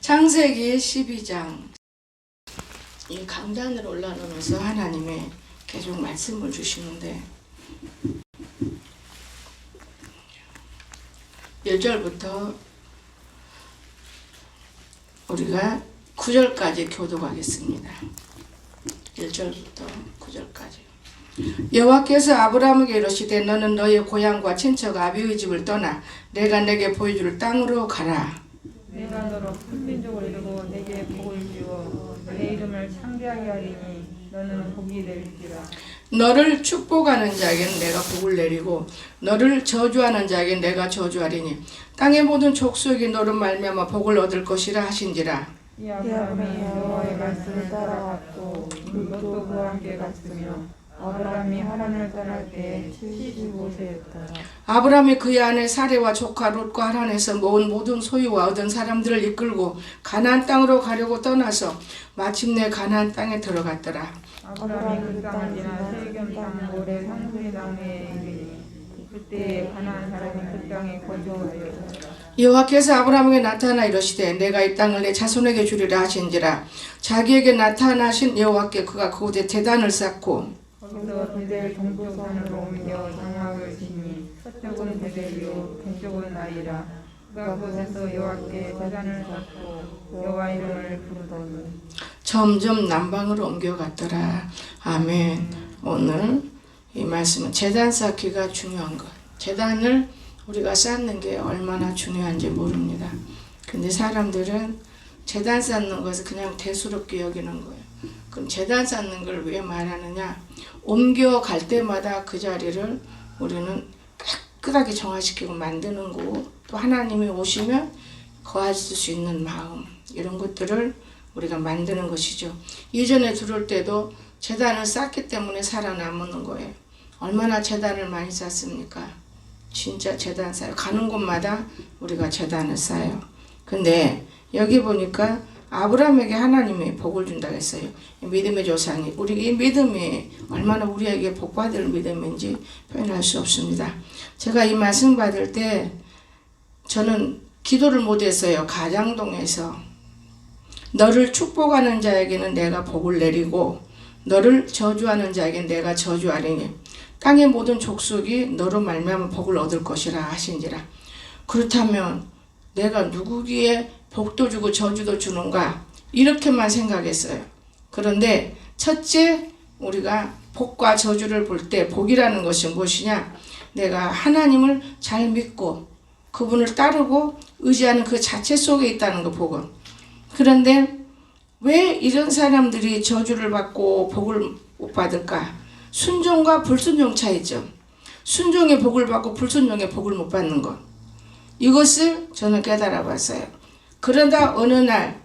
창세기 12장 이 강단을 올라오면서 하나님이 계속 말씀을 주시는데 1절부터 우리가 9절까지 교독하겠습니다. 1절부터 9절까지. 여호와께서 아브라함에게 이르시되 너는 너의 고향과 친척 아비의 집을 떠나 내가 내게 보여줄 땅으로 가라. 내가 너로 큰 민족을 이루고 내게 복을 주어 내 이름을 창대하게 하리니 너는 복이 될지라. 너를 축복하는 자에게는 내가 복을 내리고 너를 저주하는 자에게는 내가 저주하리니 땅의 모든 족속이 너로 말미암아 복을 얻을 것이라 하신지라. 이 아브라함이 여호와의 말씀을 따라갔고 롯도 그와 함께 갔으며 아브라함이 하란을 떠날 때 75세였더라. 아브라함이 그의 아내 사레와 조카 롯과 하란에서 모은 모든 소유와 얻은 사람들을 이끌고 가나안 땅으로 가려고 떠나서 마침내 가나안 땅에 들어갔더라. 아브라함이 그 땅을 지나 세겜 땅 모래 상수리 나무에 이르니 그때 가나안 사람이 그 땅에 거주하였더라. 여호와께서 아브라함에게 나타나 이르시되 내가 이 땅을 내 자손에게 주리라 하신지라. 자기에게 나타나신 여호와께 그가 그곳에 제단을 쌓고 거기서 베델 동부산으로 옮겨 장막을 지니 서쪽은 베델이요 동쪽은 나이라. 그가 그곳에서 여호와께 제단을 쌓고 여호와 이름을 부르더니 점점 남방으로 옮겨갔더라. 아멘. 오늘 이 말씀은 제단 쌓기가 중요한 것. 제단을 우리가 쌓는 게 얼마나 중요한지 모릅니다. 근데 사람들은 제단 쌓는 것을 그냥 대수롭게 여기는 거예요. 그럼 제단 쌓는 걸 왜 말하느냐? 옮겨갈 때마다 그 자리를 우리는 깨끗하게 정화시키고 만드는 거고, 또 하나님이 오시면 거하실 수 있는 마음, 이런 것들을 우리가 만드는 것이죠. 이전에 들어올 때도 제단을 쌓기 때문에 살아남는 거예요. 얼마나 제단을 많이 쌓습니까? 진짜 제단 쌓아요. 가는 곳마다 우리가 제단을 쌓아요. 근데 여기 보니까 아브라함에게 하나님이 복을 준다고 했어요. 믿음의 조상이. 우리 이 믿음이 얼마나 우리에게 복받을 믿음인지 표현할 수 없습니다. 제가 이 말씀 받을 때 저는 기도를 못했어요. 가장동에서 너를 축복하는 자에게는 내가 복을 내리고 너를 저주하는 자에게는 내가 저주하리니 땅의 모든 족속이 너로 말미암아 복을 얻을 것이라 하신지라. 그렇다면 내가 누구기에 복도 주고 저주도 주는가? 이렇게만 생각했어요. 그런데 첫째, 우리가 복과 저주를 볼 때 복이라는 것이 무엇이냐? 내가 하나님을 잘 믿고 그분을 따르고 의지하는 그 자체 속에 있다는 거, 복은. 그런데 왜 이런 사람들이 저주를 받고 복을 못 받을까? 순종과 불순종 차이점. 순종의 복을 받고 불순종의 복을 못 받는 것. 이것을 저는 깨달아 봤어요. 그러다 어느 날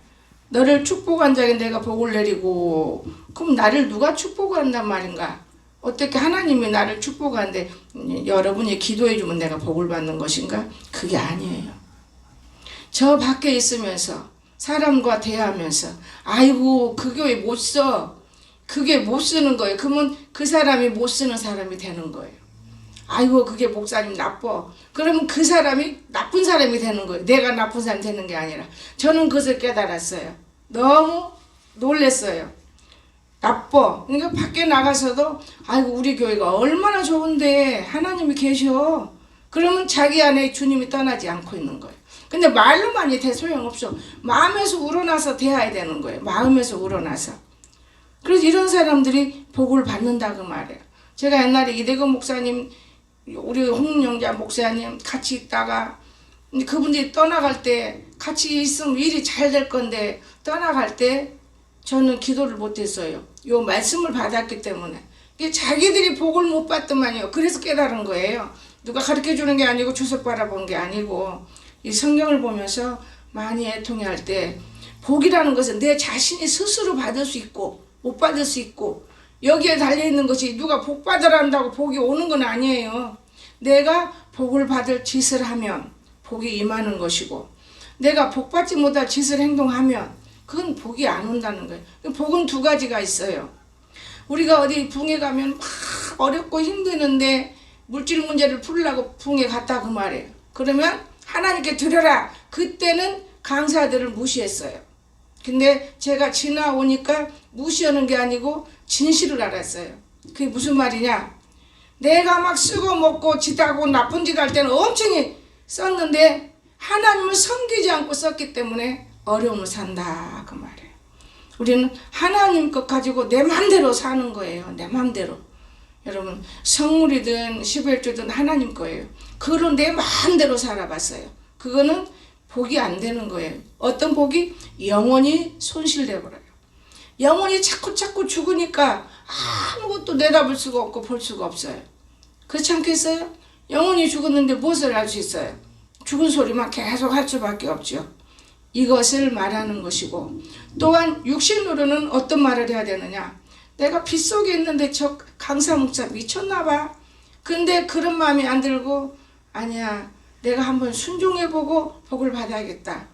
너를 축복한 자에게 내가 복을 내리고, 그럼 나를 누가 축복한단 말인가? 어떻게 하나님이 나를 축복하는데 여러분이 기도해 주면 내가 복을 받는 것인가? 그게 아니에요. 저 밖에 있으면서 사람과 대하면서 아이고 그 교회 못 써. 그게 못 쓰는 거예요. 그러면 그 사람이 못 쓰는 사람이 되는 거예요. 아이고 그게 목사님 나빠. 그러면 그 사람이 나쁜 사람이 되는 거예요. 내가 나쁜 사람이 되는 게 아니라. 저는 그것을 깨달았어요. 너무 놀랬어요. 나빠. 그러니까 밖에 나가서도 아이고 우리 교회가 얼마나 좋은데 하나님이 계셔. 그러면 자기 안에 주님이 떠나지 않고 있는 거예요. 근데 말로만이 대 소용없어. 마음에서 우러나서 대해야 되는 거예요. 마음에서 우러나서. 그래서 이런 사람들이 복을 받는다 그 말이에요. 제가 옛날에 이대건 목사님, 우리 홍영자 목사님 같이 있다가 그분들이 떠나갈 때 같이 있으면 일이 잘 될 건데 떠나갈 때 저는 기도를 못했어요. 요 말씀을 받았기 때문에. 자기들이 복을 못 받더만요. 그래서 깨달은 거예요. 누가 가르쳐 주는 게 아니고 주석 바라본 게 아니고 이 성경을 보면서 많이 애통해할 때 복이라는 것은 내 자신이 스스로 받을 수 있고 못 받을 수 있고 여기에 달려있는 것이 누가 복 받으란다고 복이 오는 건 아니에요. 내가 복을 받을 짓을 하면 복이 임하는 것이고 내가 복 받지 못할 짓을 행동하면 그건 복이 안 온다는 거예요. 복은 두 가지가 있어요. 우리가 어디 붕에 가면 막 어렵고 힘드는데 물질 문제를 풀려고 붕에 갔다 그 말이에요. 그러면 하나님께 드려라. 그때는 강사들을 무시했어요. 근데 제가 지나오니까 무시하는 게 아니고 진실을 알았어요. 그게 무슨 말이냐? 내가 막 쓰고 먹고 짓하고 나쁜 짓 할 때는 엄청 썼는데 하나님을 섬기지 않고 썼기 때문에 어려움을 산다 그 말이에요. 우리는 하나님 것 가지고 내 맘대로 사는 거예요. 내 맘대로. 여러분 성물이든 11조든 하나님 거예요. 그걸 내 마음대로 살아봤어요. 그거는 복이 안 되는 거예요. 어떤 복이? 영혼이 손실돼 버려요. 영혼이 자꾸 죽으니까 아무것도 내다볼 수가 없고 볼 수가 없어요. 그렇지 않겠어요? 영혼이 죽었는데 무엇을 할 수 있어요? 죽은 소리만 계속 할 수밖에 없죠. 이것을 말하는 것이고, 또한 육신으로는 어떤 말을 해야 되느냐? 내가 빗속에 있는데 저 강사 목사 미쳤나 봐. 근데 그런 마음이 안 들고, 아니야, 내가 한번 순종해보고 복을 받아야겠다.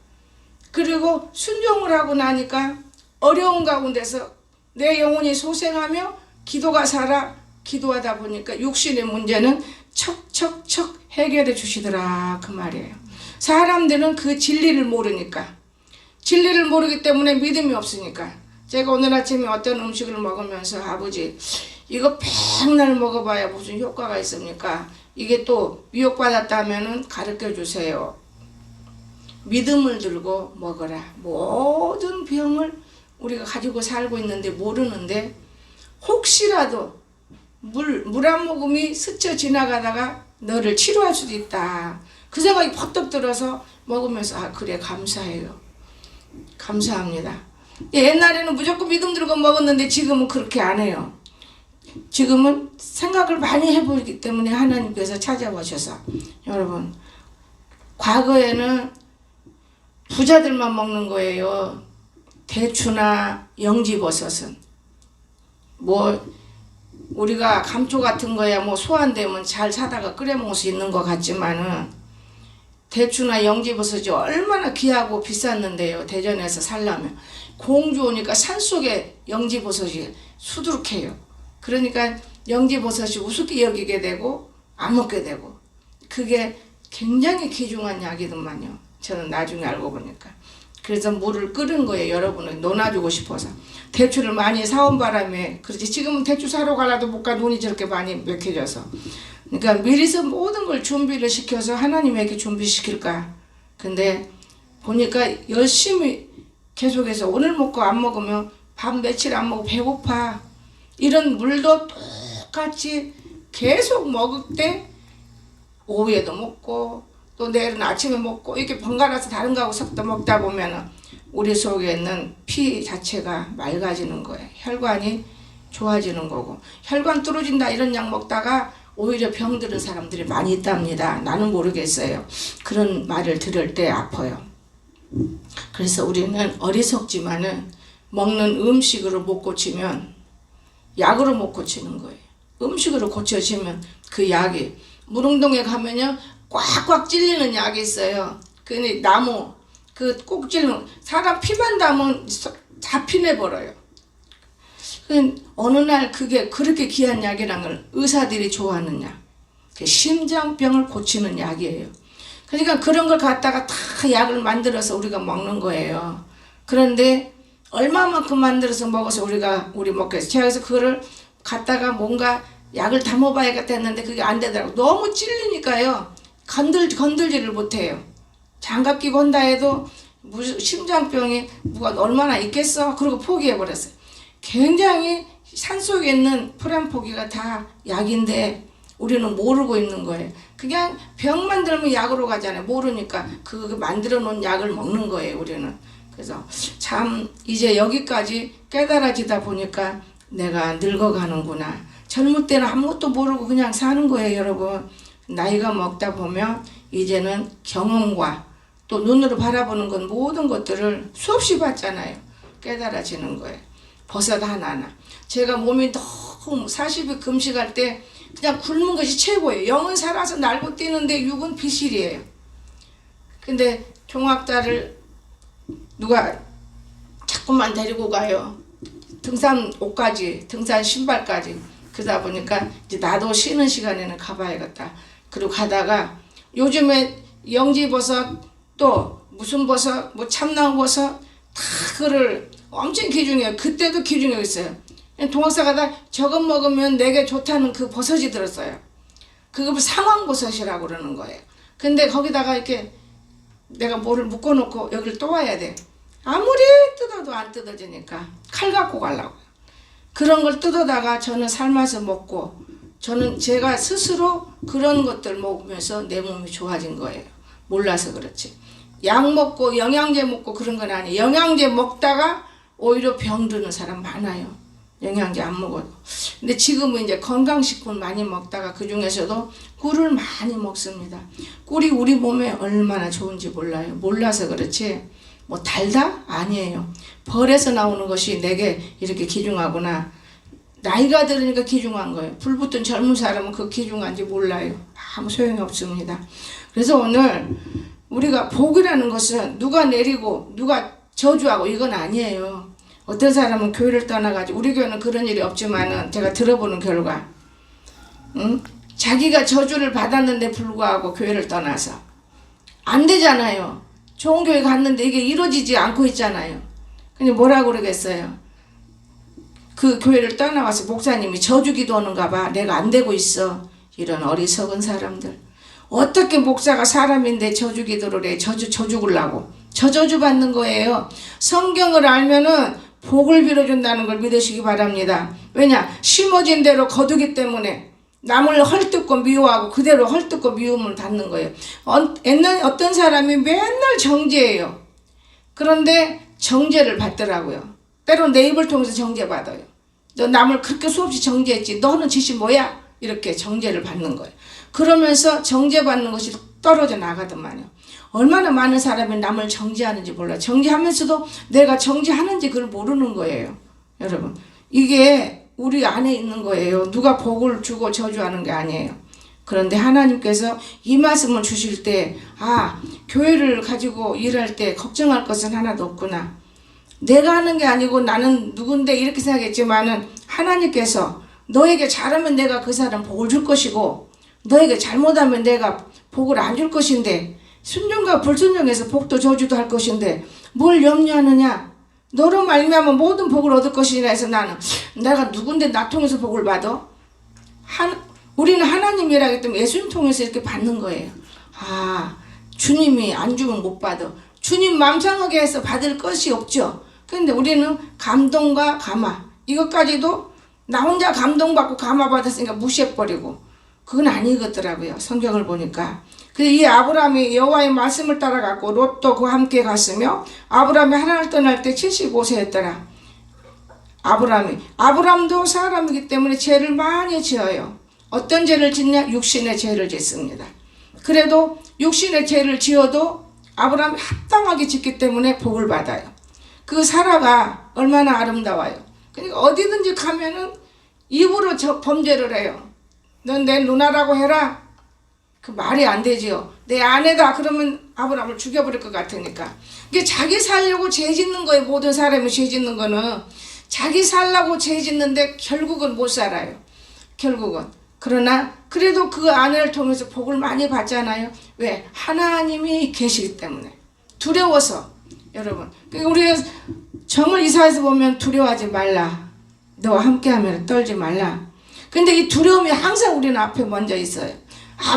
그리고 순종을 하고 나니까 어려운 가운데서 내 영혼이 소생하며 기도가 살아. 기도하다 보니까 육신의 문제는 척척척 해결해 주시더라 그 말이에요. 사람들은 그 진리를 모르니까, 진리를 모르기 때문에 믿음이 없으니까. 제가 오늘 아침에 어떤 음식을 먹으면서 아버지 이거 백날 먹어봐야 무슨 효과가 있습니까? 이게 또 미혹받았다면 가르쳐 주세요. 믿음을 들고 먹어라. 모든 병을 우리가 가지고 살고 있는데 모르는데 혹시라도 물 한 모금이 스쳐 지나가다가 너를 치료할 수도 있다. 그 생각이 퍼뜩 들어서 먹으면서 아 그래 감사해요. 감사합니다. 옛날에는 무조건 믿음 들고 먹었는데 지금은 그렇게 안 해요. 지금은 생각을 많이 해보기 때문에 하나님께서 찾아오셔서 여러분 과거에는 부자들만 먹는 거예요. 대추나 영지버섯은 뭐 우리가 감초 같은 거야 뭐 소환되면 잘 사다가 끓여 먹을 수 있는 것 같지만은 대추나 영지버섯이 얼마나 귀하고 비쌌는데요. 대전에서 살려면 공주 오니까 산속에 영지버섯이 수두룩해요. 그러니까 영지버섯이 우습게 여기게 되고 안 먹게 되고 그게 굉장히 귀중한 약이더만요. 저는 나중에 알고 보니까. 그래서 물을 끓인 거예요. 여러분을 논아주고 싶어서. 대추를 많이 사온 바람에 그렇지 지금은 대추 사러 가려도 못 가 눈이 저렇게 많이 맥혀져서. 그러니까 미리서 모든 걸 준비를 시켜서 하나님에게 준비시킬까. 근데 보니까 열심히 계속해서 오늘 먹고 안 먹으면 밥 며칠 안 먹고 배고파. 이런 물도 똑같이 계속 먹을 때 오후에도 먹고 또 내일은 아침에 먹고 이렇게 번갈아서 다른 거하고 섞어 먹다 보면은 우리 속에 있는 피 자체가 맑아지는 거예요. 혈관이 좋아지는 거고 혈관 뚫어진다 이런 약 먹다가 오히려 병들은 사람들이 많이 있답니다. 나는 모르겠어요. 그런 말을 들을 때 아파요. 그래서 우리는 어리석지만은 먹는 음식으로 못 고치면 약으로 못 고치는 거예요. 음식으로 고쳐지면 그 약이 무릉동에 가면요 꽉꽉 찔리는 약이 있어요. 근데 나무 그 꼭 찔리는 사람 피만 닿으면 다 피내버려요. 어느 날 그게 그렇게 귀한 약이란 걸 의사들이 좋아하는 약. 심장병을 고치는 약이에요. 그러니까 그런 걸 갖다가 다 약을 만들어서 우리가 먹는 거예요. 그런데 얼마만큼 만들어서 먹어서 우리 먹겠어요. 제가 그래서 그거를 갖다가 뭔가 약을 담아봐야겠다 했는데 그게 안 되더라고요. 너무 찔리니까요. 건들지를 못해요. 장갑 끼고 한다 해도 무슨 심장병이 뭐가 얼마나 있겠어? 그러고 포기해버렸어요. 굉장히 산속에 있는 프란포기가 다 약인데 우리는 모르고 있는 거예요. 그냥 병 만들면 약으로 가잖아요. 모르니까 그 만들어 놓은 약을 먹는 거예요. 우리는. 그래서 참 이제 여기까지 깨달아지다 보니까 내가 늙어가는구나. 젊을 때는 아무것도 모르고 그냥 사는 거예요. 여러분. 나이가 먹다 보면 이제는 경험과 또 눈으로 바라보는 건 모든 것들을 수없이 봤잖아요. 깨달아지는 거예요. 버섯 하나하나. 제가 몸이 너무 40일 금식할 때 그냥 굶은 것이 최고예요. 영은 살아서 날고 뛰는데 육은 비실이에요. 근데 종학자를 누가 자꾸만 데리고 가요. 등산 옷까지, 등산 신발까지. 그러다 보니까 이제 나도 쉬는 시간에는 가봐야겠다. 그리고 가다가 요즘에 영지버섯 또 무슨 버섯, 뭐 참나무버섯 다 그거를 엄청 기중해요. 그때도 기중해 있어요. 동학사 가다 저것 먹으면 내게 좋다는 그 버섯이 들었어요. 그거 상황버섯이라고 그러는 거예요. 근데 거기다가 이렇게 내가 뭐를 묶어놓고 여기를 또 와야 돼. 아무리 뜯어도 안 뜯어지니까 칼 갖고 가려고. 그런 걸 뜯어다가 저는 삶아서 먹고, 저는 제가 스스로 그런 것들 먹으면서 내 몸이 좋아진 거예요. 몰라서 그렇지. 약 먹고 영양제 먹고 그런 건 아니에요. 영양제 먹다가 오히려 병드는 사람 많아요. 영양제 안 먹어도. 근데 지금은 이제 건강식품 많이 먹다가 그 중에서도 꿀을 많이 먹습니다. 꿀이 우리 몸에 얼마나 좋은지 몰라요. 몰라서 그렇지. 뭐 달다? 아니에요. 벌에서 나오는 것이 내게 이렇게 귀중하구나. 나이가 들으니까 귀중한 거예요. 불 붙은 젊은 사람은 그 귀중한지 몰라요. 아무 소용이 없습니다. 그래서 오늘 우리가 복이라는 것은 누가 내리고 누가 저주하고 이건 아니에요. 어떤 사람은 교회를 떠나가지고, 우리 교회는 그런 일이 없지만은 제가 들어보는 결과, 자기가 저주를 받았는데 불구하고 교회를 떠나서 안 되잖아요. 좋은 교회 갔는데 이게 이루어지지 않고 있잖아요. 근데 뭐라고 그러겠어요? 그 교회를 떠나와서 목사님이 저주 기도하는가 봐. 내가 안 되고 있어. 이런 어리석은 사람들. 어떻게 목사가 사람인데 저주 기도를 해. 저주 주려고. 저주 받는 거예요. 성경을 알면은 복을 빌어준다는 걸 믿으시기 바랍니다. 왜냐? 심어진 대로 거두기 때문에 남을 헐뜯고 미워하고 그대로 헐뜯고 미움을 받는 거예요. 어떤 사람이 맨날 정죄해요. 그런데 정죄를 받더라고요. 때론 내 입을 통해서 정죄받아요. 너 남을 그렇게 수없이 정죄했지. 너는 짓이 뭐야? 이렇게 정죄를 받는 거예요. 그러면서 정죄받는 것이 떨어져 나가더만요. 얼마나 많은 사람이 남을 정죄하는지 몰라요. 정죄하면서도 내가 정죄하는지 그걸 모르는 거예요. 여러분, 이게 우리 안에 있는 거예요. 누가 복을 주고 저주하는 게 아니에요. 그런데 하나님께서 이 말씀을 주실 때, 교회를 가지고 일할 때 걱정할 것은 하나도 없구나. 내가 하는 게 아니고 나는 누군데 이렇게 생각했지만은 하나님께서 너에게 잘하면 내가 그 사람 복을 줄 것이고, 너에게 잘못하면 내가 복을 안 줄 것인데, 순종과 불순종에서 복도 저주도 할 것인데 뭘 염려하느냐? 너로 말미암아 모든 복을 얻을 것이라 해서 나는 내가 누군데 나 통해서 복을 받아? 우리는 하나님이라기 때문에 예수님 통해서 이렇게 받는 거예요. 주님이 안 주면 못 받아. 주님 맘 상하게 해서 받을 것이 없죠. 그런데 우리는 감동과 감화, 이것까지도 나 혼자 감동받고 감화받았으니까 무시해버리고, 그건 아니겠더라고요. 성경을 보니까. 그래서 이 아브라함이 여호와의 말씀을 따라갔고 롯도 그와 함께 갔으며, 아브라함이 하나님을 떠날 때 75세였더라. 아브라함도 사람이기 때문에 죄를 많이 지어요. 어떤 죄를 짓냐? 육신의 죄를 짓습니다. 그래도 육신의 죄를 지어도 아브라함이 합당하게 짓기 때문에 복을 받아요. 그 사라가 얼마나 아름다워요. 그러니까 어디든지 가면은 입으로 범죄를 해요. 넌 내 누나라고 해라. 그 말이 안 되지요. 내 아내다 그러면 아브라함을 죽여버릴 것 같으니까. 이게 자기 살려고 죄 짓는 거예요. 모든 사람이 죄 짓는 거는 자기 살라고 죄 짓는데 결국은 못 살아요. 결국은. 그러나 그래도 그 아내를 통해서 복을 많이 받잖아요. 왜? 하나님이 계시기 때문에. 두려워서. 여러분, 우리가 정을 이사해서 보면 두려워하지 말라. 너와 함께하면 떨지 말라. 근데 이 두려움이 항상 우리는 앞에 먼저 있어요.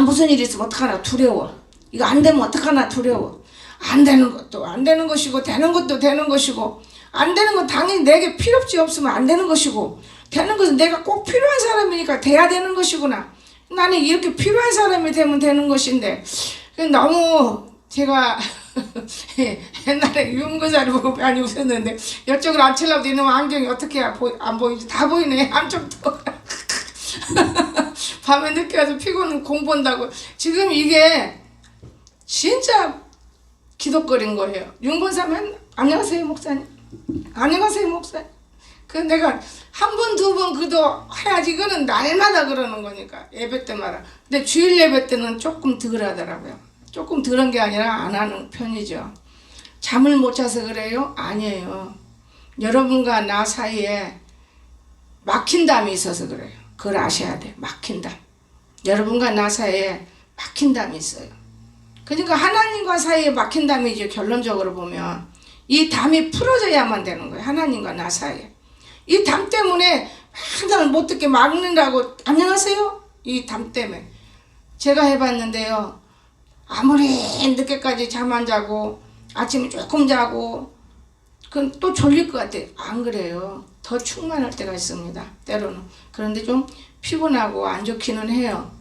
무슨 일이 있으면 어떡하나 두려워. 이거 안 되면 어떡하나 두려워. 안 되는 것도 안 되는 것이고, 되는 것도 되는 것이고, 안 되는 건 당연히 내게 필요없지 없으면 안 되는 것이고, 되는 것은 내가 꼭 필요한 사람이니까 돼야 되는 것이구나. 나는 이렇게 필요한 사람이 되면 되는 것인데, 너무 제가 옛날에 윤근사를 보고 많이 웃었는데, 이쪽으로 안 치려고 이놈 안경이 어떻게 안 보이지? 다 보이네, 한쪽도. 밤에 늦게 와서 피곤은 공부한다고. 지금 이게 진짜 기독거린 거예요. 윤건사면 안녕하세요 목사님, 안녕하세요 목사님. 그 내가 한 번 두 번 그도 해야지. 이거는 날마다 그러는 거니까, 예배 때마다. 근데 주일 예배 때는 조금 덜 하더라고요. 조금 덜한 게 아니라 안 하는 편이죠. 잠을 못 자서 그래요? 아니에요. 여러분과 나 사이에 막힌 담이 있어서 그래요. 그걸 아셔야 돼. 막힌 담. 여러분과 나 사이에 막힌 담이 있어요. 그러니까 하나님과 사이에 막힌 담이죠. 결론적으로 보면 이 담이 풀어져야만 되는 거예요. 하나님과 나 사이에. 이 담 때문에 항상 못 듣게 막는다고. 안녕하세요? 이 담 때문에. 제가 해봤는데요. 아무리 늦게까지 잠 안 자고 아침에 조금 자고 그건 또 졸릴 것 같아요. 안 그래요. 더 충만할 때가 있습니다. 때로는. 그런데 좀 피곤하고 안 좋기는 해요.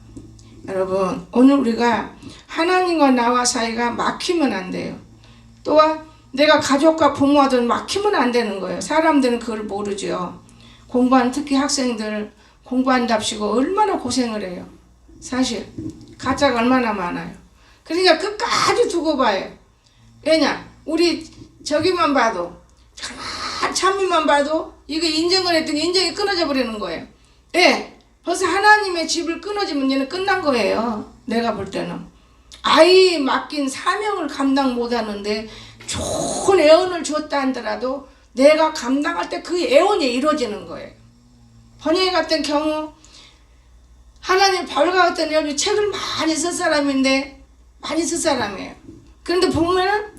여러분, 오늘 우리가 하나님과 나와 사이가 막히면 안 돼요. 또한 내가 가족과 부모와도 막히면 안 되는 거예요. 사람들은 그걸 모르죠. 특히 학생들 공부한답시고 얼마나 고생을 해요. 사실 가짜가 얼마나 많아요. 그러니까 끝까지 두고 봐요. 왜냐? 우리 저기만 봐도 찬미만 봐도 이거 인정을 했더니 인정이 끊어져 버리는 거예요. 예, 벌써 하나님의 집을 끊어지면 얘는 끝난 거예요. 내가 볼 때는 아이 맡긴 사명을 감당 못하는데 좋은 애원을 줬다 하더라도 내가 감당할 때 그 애원이 이루어지는 거예요. 번영회 같은 경우 하나님 바울과 같은 여기 책을 많이 쓴 사람인데 많이 쓴 사람이에요. 그런데 보면은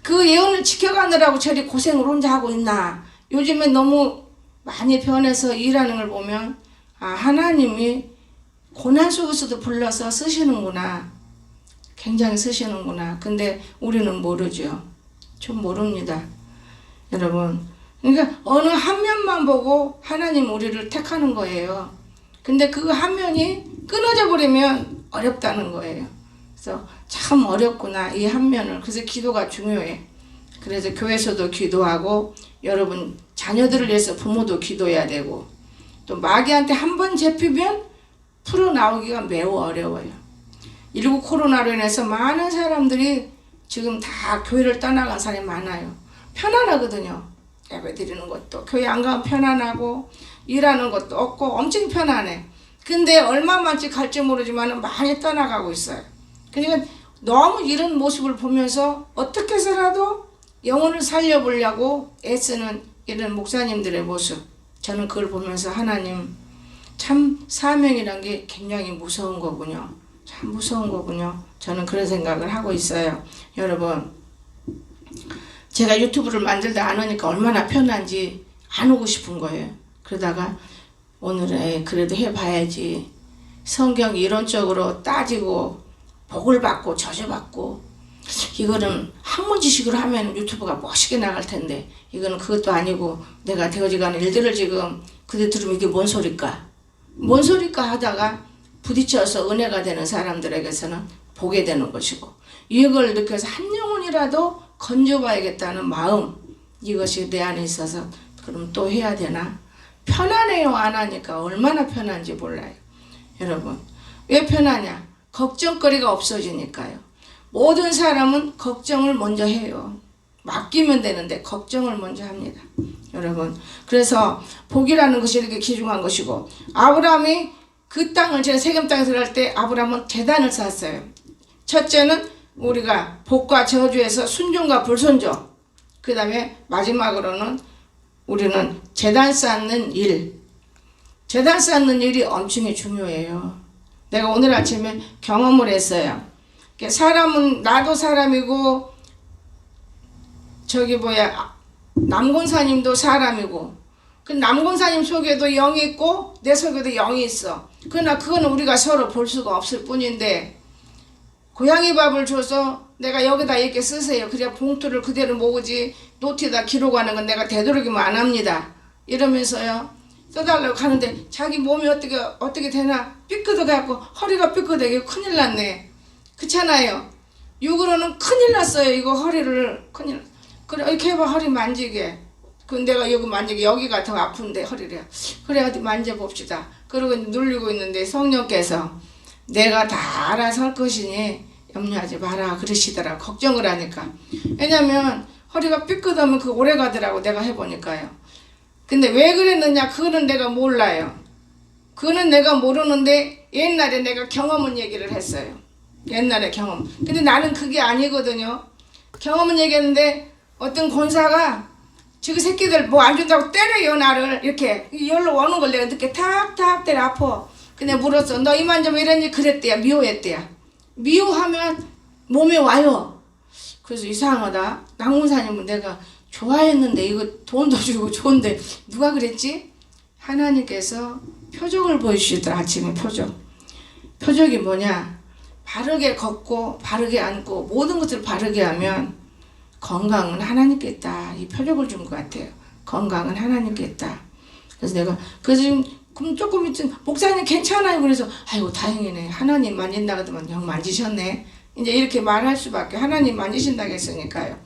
그 예언을 지켜가느라고 저리 고생을 혼자 하고 있나. 요즘에 너무 많이 변해서 일하는 걸 보면 하나님이 고난 속에서도 불러서 쓰시는구나. 굉장히 쓰시는구나. 근데 우리는 모르죠. 좀 모릅니다. 여러분. 그러니까 어느 한 면만 보고 하나님 우리를 택하는 거예요. 근데 그 한 면이 끊어져 버리면 어렵다는 거예요. 그래서 참 어렵구나, 이 한 면을. 그래서 기도가 중요해. 그래서 교회에서도 기도하고 여러분 자녀들을 위해서 부모도 기도해야 되고 또 마귀한테 한 번 잡히면 풀어나오기가 매우 어려워요. 19 코로나로 인해서 많은 사람들이 지금 다 교회를 떠나간 사람이 많아요. 편안하거든요. 예배 드리는 것도 교회 안 가면 편안하고 일하는 것도 없고 엄청 편안해. 근데 얼마만치 갈지 모르지만 많이 떠나가고 있어요. 그러니까 너무 이런 모습을 보면서 어떻게 해서라도 영혼을 살려보려고 애쓰는 이런 목사님들의 모습, 저는 그걸 보면서 하나님 참 사명이란 게 굉장히 무서운 거군요. 참 무서운 거군요. 저는 그런 생각을 하고 있어요. 여러분, 제가 유튜브를 만들다 안 하니까 얼마나 편한지 안 오고 싶은 거예요. 그러다가 오늘은 그래도 해봐야지. 성경 이론적으로 따지고 복을 받고 저주받고 이거는 학문 지식으로 하면 유튜브가 멋있게 나갈 텐데 이거는 그것도 아니고 내가 되어지가는 일들을 지금 그대 들으면 이게 뭔 소리까? 뭔 소리까 하다가 부딪혀서 은혜가 되는 사람들에게서는 보게 되는 것이고 이걸 느껴서 한 영혼이라도 건져봐야겠다는 마음, 이것이 내 안에 있어서 그럼 또 해야 되나? 편안해요. 안 하니까 얼마나 편한지 몰라요. 여러분, 왜 편하냐? 걱정거리가 없어지니까요. 모든 사람은 걱정을 먼저 해요. 맡기면 되는데 걱정을 먼저 합니다. 여러분, 그래서 복이라는 것이 이렇게 귀중한 것이고 아브라함이 그 땅을 제가 세겜 땅에 들어갈 때 아브라함은 제단을 쌓았어요. 첫째는 우리가 복과 저주에서 순종과 불순종, 그 다음에 마지막으로는 우리는 제단 쌓는 일. 제단 쌓는 일이 엄청 중요해요. 내가 오늘 아침에 경험을 했어요. 사람은 나도 사람이고 남권사님도 사람이고 그 남권사님 속에도 영이 있고 내 속에도 영이 있어. 그러나 그거는 우리가 서로 볼 수가 없을 뿐인데 고양이 밥을 줘서 내가 여기다 이렇게 쓰세요. 그래야 봉투를 그대로 모으지 노트에다 기록하는 건 내가 되도록이면 안 합니다. 이러면서요. 써달라고 하는데 자기 몸이 어떻게 되나 삐끗어갖고 허리가 삐끗하게 큰일 났네. 그렇잖아요. 육으로는 큰일 났어요. 이거 허리를 큰일. 그래 이렇게 해봐 허리 만지게. 그 내가 여기 만지게 여기가 더 아픈데 허리를. 그래 어디 만져봅시다. 그러고 눌리고 있는데 성령께서 내가 다 알아서 할 것이니 염려하지 마라 그러시더라고. 걱정을 하니까. 왜냐면 허리가 삐끗하면 그 오래 가더라고. 내가 해보니까요. 근데 왜 그랬느냐 그거는 내가 몰라요. 그거는 내가 모르는데 옛날에 내가 경험은 얘기를 했어요. 옛날에 경험. 근데 나는 그게 아니거든요. 경험은 얘기했는데 어떤 권사가 지금 새끼들 뭐 안 준다고 때려요 나를. 이렇게 열로 오는 걸 내가 늦게 탁탁 때려 아파. 근데 물었어. 너 이만 좀 이랬니? 그랬대야. 미워했대야. 미워하면 몸에 와요. 그래서 이상하다. 낙문사님은 내가 좋아했는데 이거 돈도 주고 좋은데 누가 그랬지? 하나님께서 표적을 보여주시더라. 아침에 표적. 표적이 뭐냐? 바르게 걷고 바르게 앉고 모든 것을 바르게 하면 건강은 하나님께 있다. 이 표적을 준 것 같아요. 건강은 하나님께 있다. 그래서 내가 지금 조금 있던 목사님 괜찮아요. 그래서 아이고 다행이네. 하나님 만진다 그러더만 형 만지셨네. 이제 이렇게 말할 수밖에. 하나님 만지신다고 했으니까요.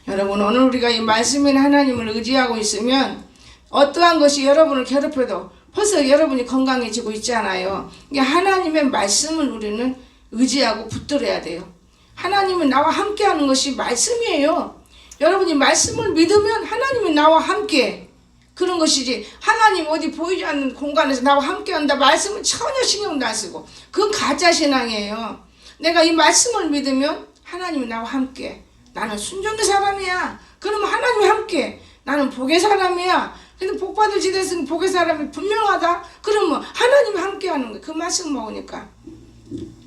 여러분 오늘 우리가 이 말씀인 하나님을 의지하고 있으면 어떠한 것이 여러분을 괴롭혀도 벌써 여러분이 건강해지고 있잖아요. 이게 하나님의 말씀을 우리는 의지하고 붙들어야 돼요. 하나님은 나와 함께하는 것이 말씀이에요. 여러분이 말씀을 믿으면 하나님이 나와 함께 그런 것이지 하나님 어디 보이지 않는 공간에서 나와 함께한다 말씀은 전혀 신경도 안 쓰고 그건 가짜 신앙이에요. 내가 이 말씀을 믿으면 하나님이 나와 함께 나는 순종의 사람이야. 그러면 하나님이 함께 나는 복의 사람이야. 근데 복받을 지대에서는 복의 사람이 분명하다. 그러면 하나님이 함께하는 거예요. 그 말씀 먹으니까.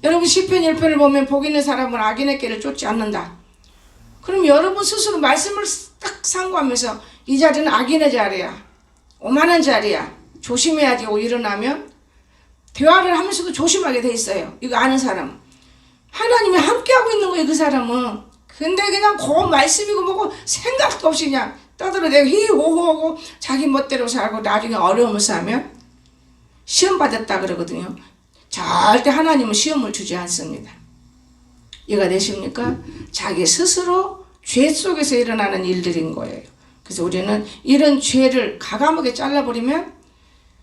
여러분 시편 1편을 보면 복 있는 사람은 악인의 길을 쫓지 않는다. 그럼 여러분 스스로 말씀을 딱 상고하면서 이 자리는 악인의 자리야. 오만한 자리야. 조심해야지. 일어나면 대화를 하면서도 조심하게 돼 있어요. 이거 아는 사람은. 하나님이 함께하고 있는 거예요. 그 사람은. 근데 그냥 그 말씀이고 뭐고 생각도 없이 그냥 떠들어대고 히호호하고 자기 멋대로 살고 나중에 어려움을 싸면 시험 받았다 그러거든요. 절대 하나님은 시험을 주지 않습니다. 이해가 되십니까? 자기 스스로 죄 속에서 일어나는 일들인 거예요. 그래서 우리는 이런 죄를 가감하게 잘라버리면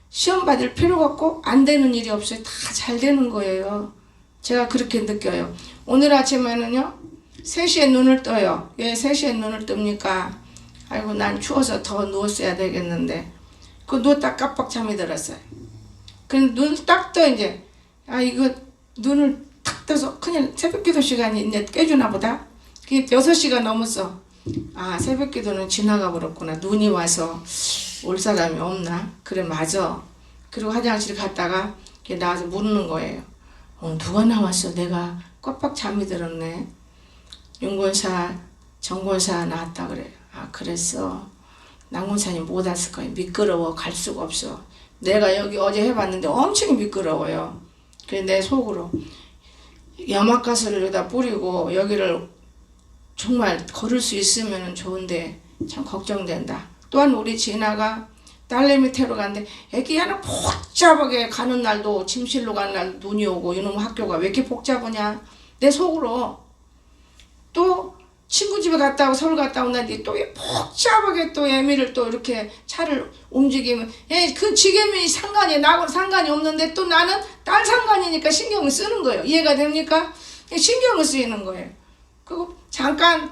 시험 받을 필요가 없고 안 되는 일이 없어요. 다 잘 되는 거예요. 제가 그렇게 느껴요. 오늘 아침에는요. 3시에 눈을 떠요. 왜 3시에 눈을 뜹니까? 아이고 난 추워서 더 누웠어야 되겠는데 그 누웠다 깜빡 잠이 들었어요. 그래서 눈을 딱 떠 이제 이거 눈을 탁 떠서 그냥 새벽기도 시간이 이제 깨주나 보다. 그게 6시가 넘었어. 새벽기도는 지나가 버렸구나. 눈이 와서 올 사람이 없나? 그래 맞아. 그리고 화장실 갔다가 나와서 묻는 거예요. 누가 나왔어? 내가 꽉꽉 잠이 들었네. 윤권사, 정권사 나왔다 그래요. 그랬어. 낙문사님 못 왔을 거예요. 미끄러워. 갈 수가 없어. 내가 여기 어제 해봤는데 엄청 미끄러워요. 그래서 내 속으로 염화가스를 여기다 뿌리고 여기를 정말 걸을 수 있으면 좋은데 참 걱정된다. 또한 우리 진아가 딸내미 태로 갔는데 애기 하나 복잡하게 가는 날도 침실로 가는 날 눈이 오고 이놈 학교가 왜 이렇게 복잡하냐. 내 속으로 또 친구 집에 갔다 오고 서울 갔다 온 날이 또 복잡하게 또 애미를 또 이렇게 차를 움직이면 그 지금이 상관이 나하고 상관이 없는데 또 나는 딸 상관이니까 신경을 쓰는 거예요. 이해가 됩니까? 신경을 쓰이는 거예요. 그리고 잠깐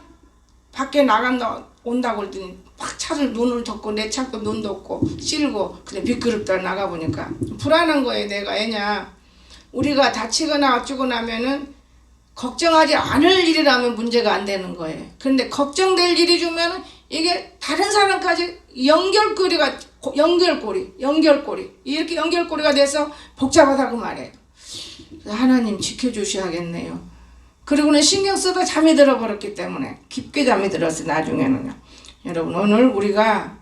밖에 나간다 온다고 그랬더니 막 차를 눈을 덮고 내 차도 눈 덮고 찔고 근데 미끄럽다 나가보니까 불안한 거예요. 내가 애냐 우리가 다치거나 어쩌고 나면은 걱정하지 않을 일이라면 문제가 안 되는 거예요. 그런데 걱정될 일이 주면 이게 다른 사람까지 연결고리 이렇게 연결고리가 돼서 복잡하다고 말해요. 하나님 지켜주셔야겠네요. 그리고는 신경 쓰다 잠이 들어버렸기 때문에 깊게 잠이 들었어요. 나중에는요. 여러분 오늘 우리가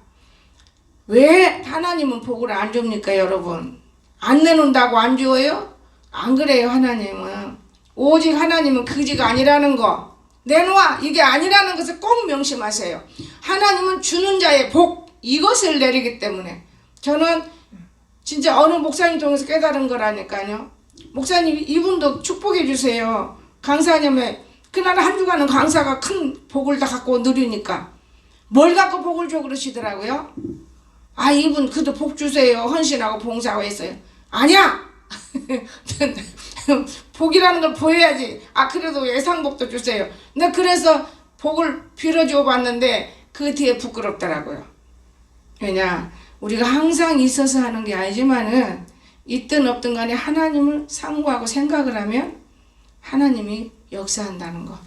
왜 하나님은 복을 안 줍니까? 여러분 안 내놓는다고 안 줘요? 안 그래요. 하나님은 오직 하나님은 그지가 아니라는 거 내놓아 이게 아니라는 것을 꼭 명심하세요. 하나님은 주는 자의 복 이것을 내리기 때문에 저는 진짜 어느 목사님 통해서 깨달은 거라니까요. 목사님 이분도 축복해 주세요. 강사님의 그날 한 주간은 강사가 큰 복을 다 갖고 누리니까 뭘 갖고 복을 줘 그러시더라고요. 이분 그도 복 주세요. 헌신하고 봉사하고 했어요. 아니야. 복이라는 걸 보여야지. 그래도 예상복도 주세요. 근데 그래서 복을 빌어줘 봤는데 그 뒤에 부끄럽더라고요. 왜냐 우리가 항상 있어서 하는 게 아니지만은 있든 없든 간에 하나님을 상고하고 생각을 하면 하나님이 역사한다는 거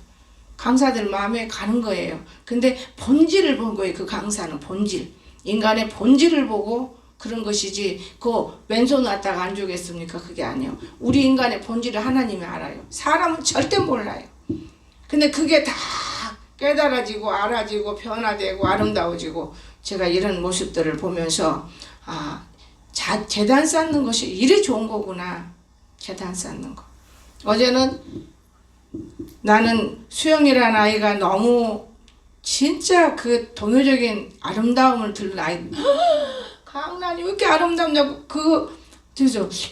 강사들 마음에 가는 거예요. 근데 본질을 본 거예요. 그 강사는 본질 인간의 본질을 보고 그런 것이지 그 왼손 놨다가 안 주겠습니까? 그게 아니에요. 우리 인간의 본질을 하나님이 알아요. 사람은 절대 몰라요. 근데 그게 다 깨달아지고 알아지고 변화되고 아름다워지고 제가 이런 모습들을 보면서 재단 쌓는 것이 이리 좋은 거구나. 재단 쌓는 거. 어제는 나는 수영이라는 아이가 너무 진짜 그 동요적인 아름다움을 들은 아이. 강란이 왜 이렇게 아름답냐고.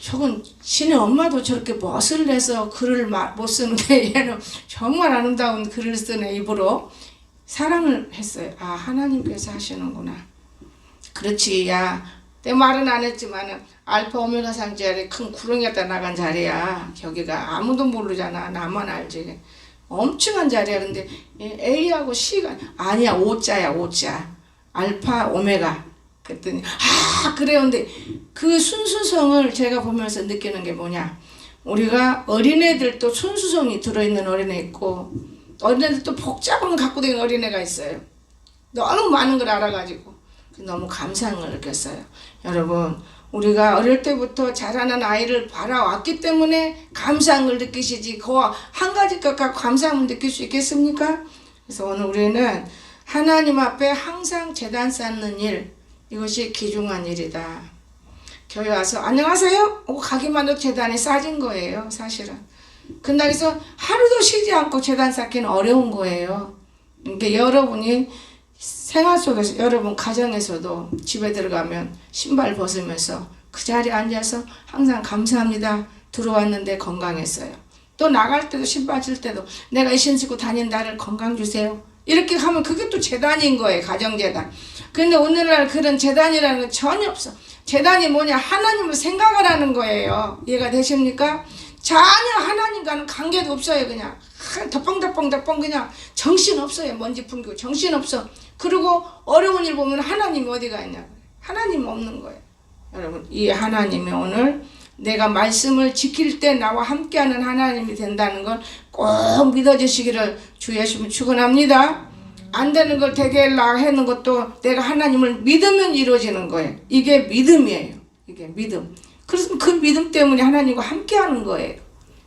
저건 신의 엄마도 저렇게 멋을 내서 글을 못 쓰는데 얘는 정말 아름다운 글을 쓰네. 입으로 사랑을 했어요. 하나님께서 하시는구나. 그렇지. 내 말은 안 했지만은 알파 오메가 상 자리 큰 구렁이에다 나간 자리야. 여기가 아무도 모르잖아. 나만 알지. 엄청난 자리야. 근데 A하고 C가 아니야. O자야. O자. 알파 오메가. 그랬더니 그래요. 근데 그 순수성을 제가 보면서 느끼는 게 뭐냐. 우리가 어린애들도 순수성이 들어있는 어린애 있고 어린애들도 복잡한 걸 갖고 다니는 어린애가 있어요. 너무 많은 걸 알아가지고 너무 감사한 걸 느꼈어요. 여러분 우리가 어릴 때부터 자라는 아이를 바라왔기 때문에 감사한 걸 느끼시지 그 한 가지 것 갖고 감사함을 느낄 수 있겠습니까? 그래서 오늘 우리는 하나님 앞에 항상 제단 쌓는 일, 이것이 귀중한 일이다. 교회 와서 안녕하세요 하고 가기만 해도 제단이 쌓인 거예요. 사실은. 근데 여기서 하루도 쉬지 않고 제단 쌓기는 어려운 거예요. 그러니까 여러분이 생활 속에서 여러분 가정에서도 집에 들어가면 신발 벗으면서 그 자리에 앉아서 항상 감사합니다. 들어왔는데 건강했어요. 또 나갈 때도 신발 질 때도 내가 이 신고 다닌 나를 건강 주세요. 이렇게 하면 그게 또 재단인 거예요. 가정재단. 근데 오늘날 그런 재단이라는 건 전혀 없어. 재단이 뭐냐? 하나님을 생각을 하는 거예요. 이해가 되십니까? 전혀 하나님과는 관계도 없어요. 그냥 덕뻥덕뻥덕뻥 그냥 정신없어요. 먼지 풍기고 정신없어. 그리고 어려운 일 보면 하나님이 어디가 있냐고. 하나님 없는 거예요. 여러분 이 하나님이 오늘 내가 말씀을 지킬 때 나와 함께하는 하나님이 된다는 걸 꼭 믿어주시기를 주 예수님 축원합니다. 안 되는 걸 되게 하려고 하는 것도 내가 하나님을 믿으면 이루어지는 거예요. 이게 믿음이에요. 이게 믿음. 그래서 그 믿음 때문에 하나님과 함께하는 거예요.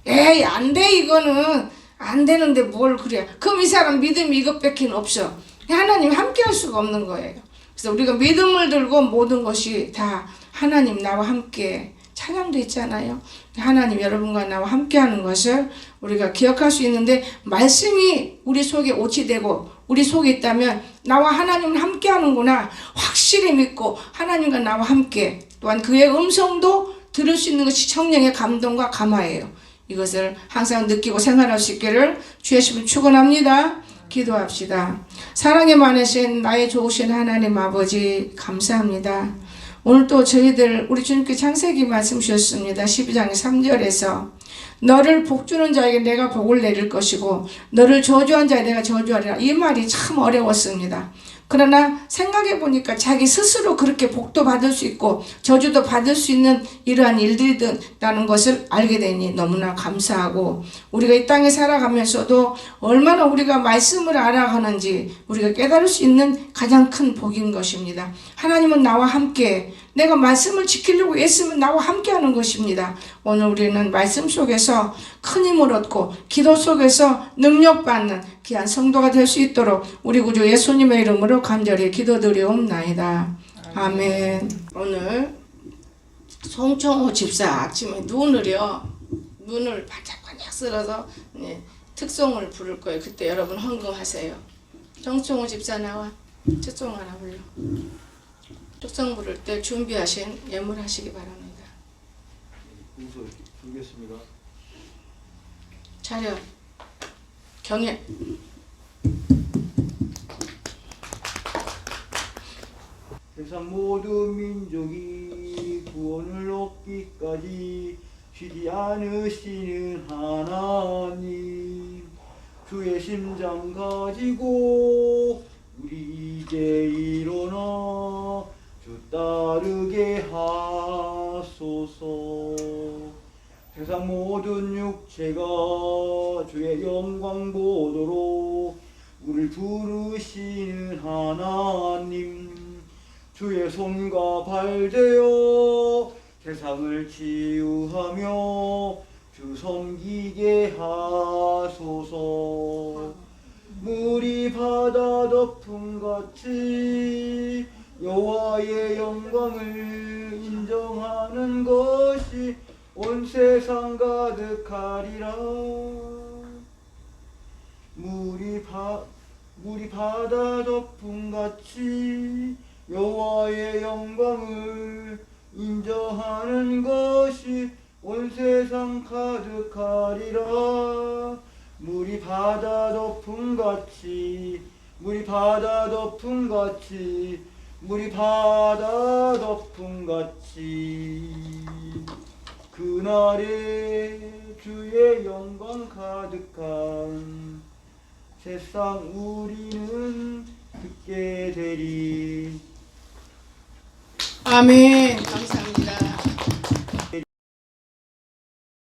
에이 안 돼 이거는 안 되는데 뭘 그래. 그럼 이 사람 믿음이 이것밖에 없어. 하나님 함께할 수가 없는 거예요. 그래서 우리가 믿음을 들고 모든 것이 다 하나님 나와 함께 찬양도 있잖아요. 하나님 여러분과 나와 함께하는 것을 우리가 기억할 수 있는데 말씀이 우리 속에 오치되고 우리 속에 있다면 나와 하나님은 함께하는구나 확실히 믿고 하나님과 나와 함께 또한 그의 음성도 들을 수 있는 것이 성령의 감동과 감화예요. 이것을 항상 느끼고 생활할 수 있기를 주 예수님 축원합니다. 기도합시다. 사랑에 많으신 나의 좋으신 하나님 아버지 감사합니다. 오늘 또 저희들 우리 주님께 창세기 말씀 주셨습니다. 12장 3절에서 너를 복주는 자에게 내가 복을 내릴 것이고 너를 저주한 자에게 내가 저주하리라. 이 말이 참 어려웠습니다. 그러나 생각해 보니까 자기 스스로 그렇게 복도 받을 수 있고 저주도 받을 수 있는 이러한 일들이라는 것을 알게 되니 너무나 감사하고 우리가 이 땅에 살아가면서도 얼마나 우리가 말씀을 알아가는지 우리가 깨달을 수 있는 가장 큰 복인 것입니다. 하나님은 나와 함께 내가 말씀을 지키려고 애쓰면 나와 함께하는 것입니다. 오늘 우리는 말씀 속에서 큰 힘을 얻고 기도 속에서 능력받는 귀한 성도가 될 수 있도록 우리 구주 예수님의 이름으로 간절히 기도드리옵나이다. 아멘. 오늘 송청호 집사 아침에 눈을 반짝반짝 쓸어서 특송을 부를 거예요. 그때 여러분 헌금하세요. 송청호 집사 나와 특송 하나 불러. 특송 부를 때 준비하신 예물하시기 바랍니다. 우선 부르겠습니다. 차렷. 경례. 세상 모든 민족이 구원을 얻기까지 쉬지 않으시는 하나님, 주의 심장 가지고 우리 이제 일어나 주 따르게 하소서. 세상 모든 육체가 주의 영광 보도록 우리를 부르시는 하나님, 주의 손과 발되어 세상을 치유하며 주 섬기게 하소서. 물이 바다 덮음같이 여호와의 영광을 인정하는 것이 온 세상 가득하리라. 물이 바다 덮음같이 여호와의 영광을 인정하는 것이 온 세상 가득하리라. 물이 바다 덮음같이 물이 바다 덮음같이 물이 바다 덮음같이 그날에 주의 영광 가득한 세상 우리는 듣게 되리. 아멘. 감사합니다.